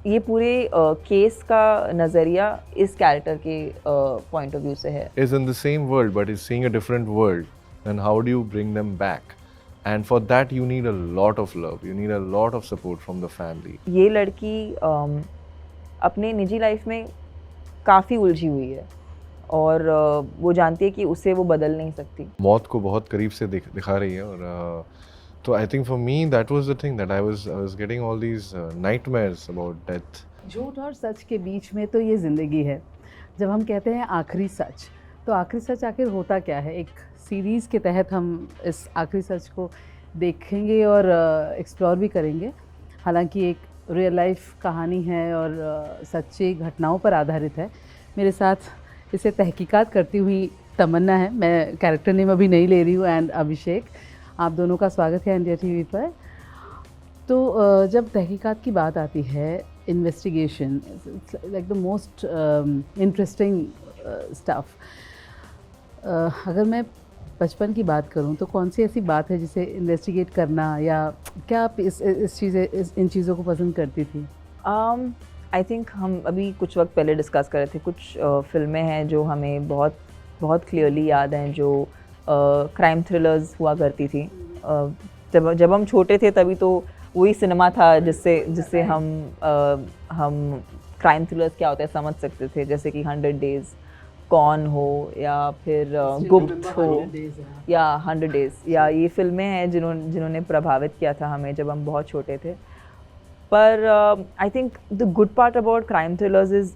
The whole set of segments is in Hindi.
ये पूरे केस का नज़रिया इस कैरेक्टर के पॉइंट ऑफ व्यू से है। is in the same world but is seeing a different world, then how do you bring them back? And for that you need a lot of love, you need a lot of support from the family. ये लड़की अपने निजी लाइफ में काफ़ी उलझी हुई है और वो जानती है कि उसे वो बदल नहीं सकती। मौत को बहुत करीब से दिखा रही है और तो I think for me that was the thing that I was getting all these nightmares about death. झूठ और सच के बीच में तो ये ज़िंदगी है। जब हम कहते हैं आखिरी सच, तो आखिरी सच आखिर होता क्या है? एक सीरीज़ के तहत हम इस आखिरी सच को देखेंगे और एक्सप्लोर भी करेंगे। हालांकि एक रियल लाइफ कहानी है और सच्ची घटनाओं पर आधारित है। मेरे साथ इसे तहकीकात करती हुई तमन्ना है, मैं कैरेक्टर नेम अभी नहीं ले रही हूँ, एंड अभिषेक। आप दोनों का स्वागत है इंडिया टीवी पर। तो जब तहकीकात की बात आती है, investigation like the most interesting stuff. अगर मैं बचपन की बात करूं तो कौन सी ऐसी बात है जिसे इन्वेस्टिगेट करना, या क्या आप इन चीज़ों को पसंद करती थी? आई थिंक हम अभी कुछ वक्त पहले डिस्कस कर रहे थे, कुछ फिल्में हैं जो हमें बहुत बहुत क्लियरली याद हैं, जो क्राइम थ्रिलर्स हुआ करती थी। जब हम छोटे थे तभी तो वही सिनेमा था जिससे जिससे हम क्राइम थ्रिलर्स क्या होता है समझ सकते थे, जैसे कि 100 डेज़, कौन हो, या फिर गुप्त हो, या 100 डेज़, या ये फिल्में हैं जिन्होंने प्रभावित किया था हमें जब हम बहुत छोटे थे। पर I think the good part about crime thrillers is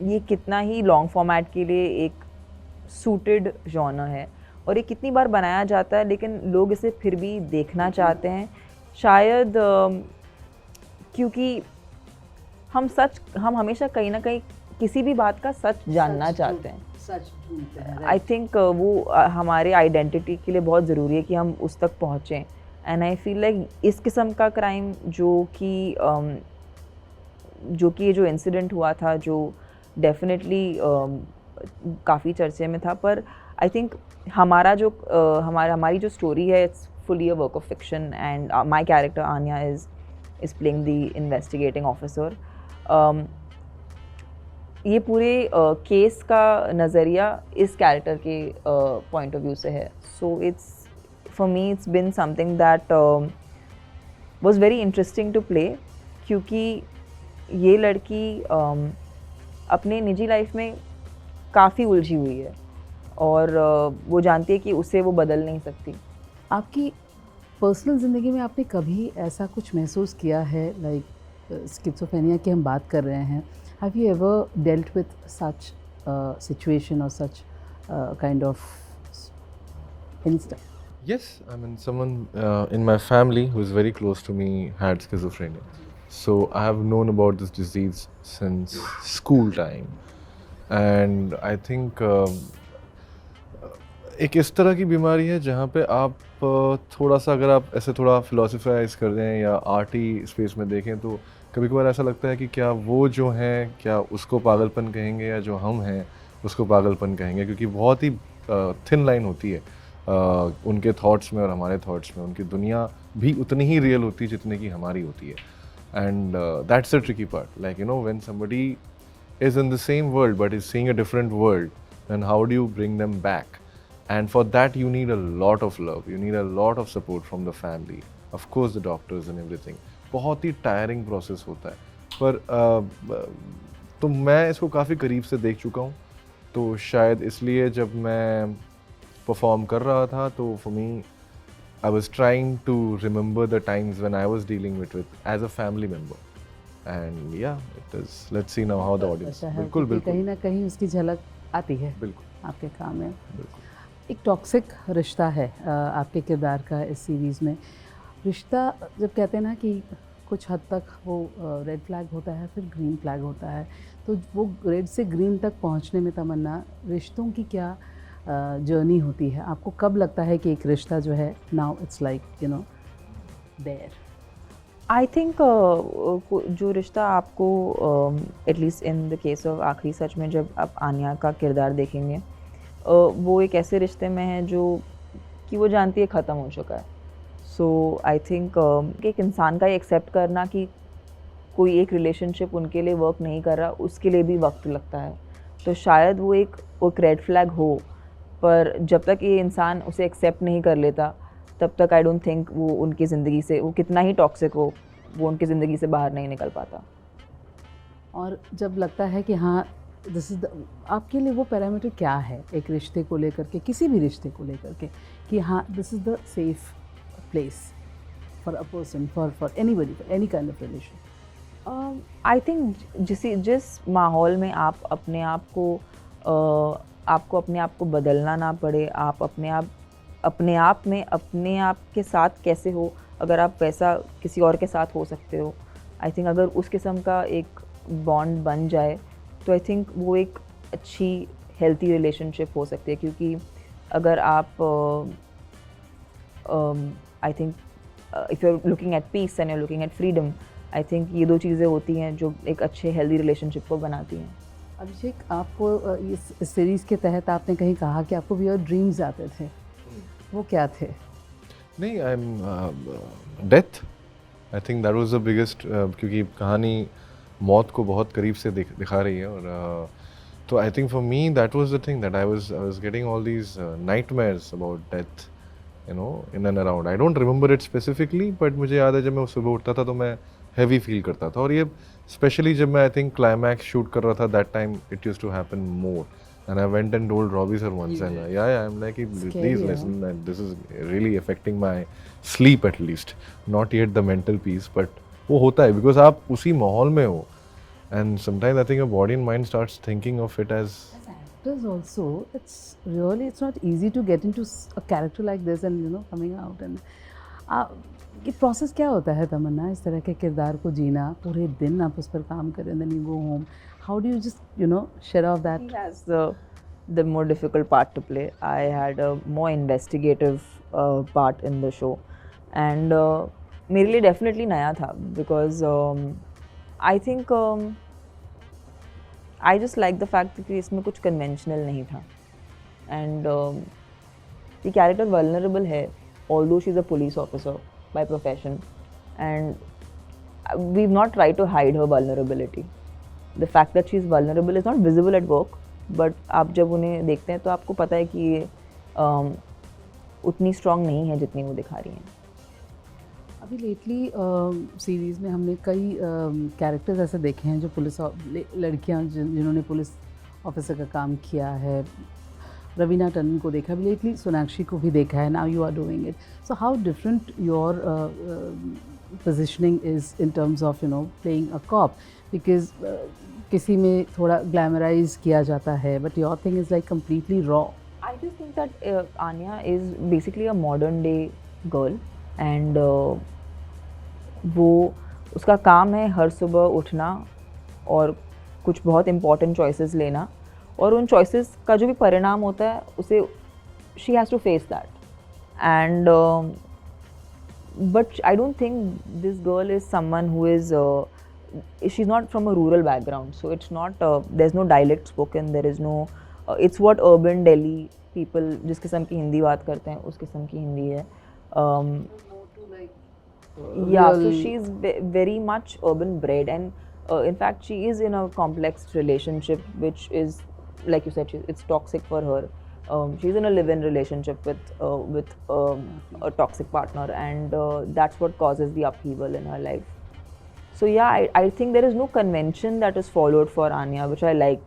ये कितना ही लॉन्ग फॉर्मेट के लिए एक सूटेड जॉनर है, और ये कितनी बार बनाया जाता है लेकिन लोग इसे फिर भी देखना चाहते हैं। शायद क्योंकि हम हमेशा कहीं ना कहीं किसी भी बात का सच जानना चाहते हैं। सच ढूंढते हैं। आई थिंक वो हमारे आइडेंटिटी के लिए बहुत ज़रूरी है कि हम उस तक पहुँचें। एंड आई फील लाइक इस किस्म का क्राइम जो कि जो इंसिडेंट हुआ था, जो डेफिनेटली काफ़ी चर्चे में था, पर आई थिंक हमारी जो स्टोरी है, it's fully a work of fiction, and my character Anya is playing the investigating officer. ये पूरे केस का नज़रिया इस कैरेक्टर के पॉइंट ऑफ व्यू से है। So for me it's been something that was very interesting to play, क्योंकि ये लड़की अपने निजी लाइफ में काफ़ी उलझी हुई है और वो जानती है कि उसे वो बदल नहीं सकती। आपकी पर्सनल ज़िंदगी में आपने कभी ऐसा कुछ महसूस किया है, लाइक स्किज़ोफ्रेनिया की हम बात कर रहे हैं? Have you ever dealt with such situation और such kind of instant? Yes, I mean, someone in my family who is very close to me had schizophrenia. So I have known about this disease since school time. And I think एक इस तरह की बीमारी है जहाँ पे आप थोड़ा सा, अगर आप ऐसे थोड़ा फिलोसफाइज कर दें या आर्टी स्पेस में देखें, तो कभी कभार ऐसा लगता है कि क्या वो जो हैं, क्या उसको पागलपन कहेंगे, या जो हम हैं उसको पागलपन कहेंगे, क्योंकि बहुत ही थिन लाइन होती है उनके थॉट्स में और हमारे थॉट्स में। उनकी दुनिया भी उतनी ही रियल होती है जितनी कि हमारी होती है। And that's the tricky part, like you no, when somebody is in the same world but is seeing a different world, then how do you bring them back? And for that you need a lot of love, you need a lot of support from the family, of course the doctors and everything. बहुत ही टायरिंग प्रोसेस होता है, पर तो मैं इसको काफ़ी करीब से देख चुका हूँ, तो शायद इसलिए जब मैं परफॉर्म कर रहा था तो for me I was trying to remember the times when I was dealing with as a family member. And yeah it is, let's see now how the audience. बिल्कुल बिल्कुल, कहीं ना कहीं उसकी झलक आती है बिल्कुल आपके काम में। बिल्कुल। एक टॉक्सिक रिश्ता है आपके किरदार का इस सीरीज़ में। रिश्ता जब कहते हैं ना कि कुछ हद तक वो रेड फ्लैग होता है, फिर ग्रीन फ्लैग होता है, तो वो रेड से ग्रीन तक पहुंचने में तमन्ना, रिश्तों की क्या जर्नी होती है? आपको कब लगता है कि एक रिश्ता जो है now it's like you know there? I think जो रिश्ता आपको at least in the case of आखिरी सच में जब आप आन्या का किरदार देखेंगे, वो एक ऐसे रिश्ते में है जो कि वो जानती है ख़त्म हो चुका है। सो आई थिंक एक इंसान का ये एक्सेप्ट करना कि कोई एक रिलेशनशिप उनके लिए वर्क नहीं कर रहा, उसके लिए भी वक्त लगता है। तो शायद वो एक रेड फ्लैग हो, पर जब तक ये इंसान उसे एक्सेप्ट नहीं कर लेता तब तक आई डोंट थिंक वो उनकी ज़िंदगी से, वो कितना ही टॉक्सिक हो, वो उनकी ज़िंदगी से बाहर नहीं निकल पाता। और जब लगता है कि हाँ दिस इज़ द, आपके लिए वो पैरामीटर क्या है एक रिश्ते को लेकर के, किसी भी रिश्ते को लेकर के, कि हाँ this is the safe place for a person, for anybody, for any kind of relation? I think जिस माहौल में आप अपने आप को आपको अपने आप को बदलना ना पड़े, आप अपने आप में अपने आप के साथ कैसे हो, अगर आप वैसा किसी और के साथ हो सकते हो, आई थिंक अगर उस किस्म का एक बॉन्ड बन जाए तो आई थिंक वो एक अच्छी हेल्थी रिलेशनशिप हो सकती है। क्योंकि अगर आप I think if you are looking at peace and you are looking at freedom, I think ये दो चीज़ें होती हैं जो एक अच्छे हेल्दी रिलेशनशिप को बनाती हैं। अभिषेक, आपको इस सीरीज़ के तहत आपने कहीं कहा कि आपको भी और ड्रीम्स आते थे, वो क्या थे? नहीं, I am death. I think that was the biggest, क्योंकि कहानी मौत को बहुत करीब से दिखा रही है। और तो I think for me that was the thing that I was getting all these nightmares about death, you know, in and around. I don't remember it specifically, but मुझे याद है जब मैं सुबह उठता था तो मैं हैवी फील करता था। और ये स्पेशली जब मैं आई थिंक क्लाइमैक्स शूट कर रहा था, that time it used to happen more. And I went and told Robbie sir once, and yeah, I'm like, please listen, and this is really affecting my sleep at least, not yet the mental peace, but वो होता है because आप उसी माहौल में हो, and sometimes I think your body and mind starts thinking of it as actors also, it's not easy to get into a character like this and coming out and ये प्रोसेस क्या होता है तमन्ना, इस तरह के किरदार को जीना, पूरे दिन आप उस पर काम करें, then you go home, how do you just share off that? He has the more difficult part to play. I had a more investigative part in the show, and मेरे लिए definitely नया था because I think I just like the fact कि इसमें कुछ conventional नहीं था, and the character vulnerable है, although she's a police officer by profession, and we've not tried to hide her vulnerability. The fact that she's vulnerable is not visible at work, but आप जब उन्हें देखते हैं तो आपको पता है कि ये उतनी स्ट्रॉन्ग नहीं है जितनी वो दिखा रही हैं। अभी लेटली सीरीज़ में हमने कई कैरेक्टर्स ऐसे देखे हैं जो पुलिस लड़कियां जिन्होंने पुलिस ऑफिसर का काम किया है। रवीना टंडन को देखा, अभी लेटली सोनाक्षी को भी देखा है, now you are doing it. So how different your positioning is in terms of playing a cop, because किसी में थोड़ा ग्लैमराइज किया जाता है, but your thing is like completely raw. I just think that Aanya is basically a modern day girl, and वो उसका काम है हर सुबह उठना और कुछ बहुत इम्पॉर्टेंट चॉइसेस लेना, और उन चॉइसेस का जो भी परिणाम होता है उसे she has to face that. And but I don't think this girl is someone who is she's not from a rural background, so it's not there's no dialect spoken, there is no it's what urban Delhi people जिस किस्म की हिंदी बात करते हैं उस किस्म की हिंदी है। Yeah, so she's very much urban bred, and in fact she is in a complex relationship which is, like you said, it's toxic for her. She's in a live-in relationship with a toxic partner, and that's what causes the upheaval in her life. So yeah, I think there is no convention that is followed for Anya, which I liked.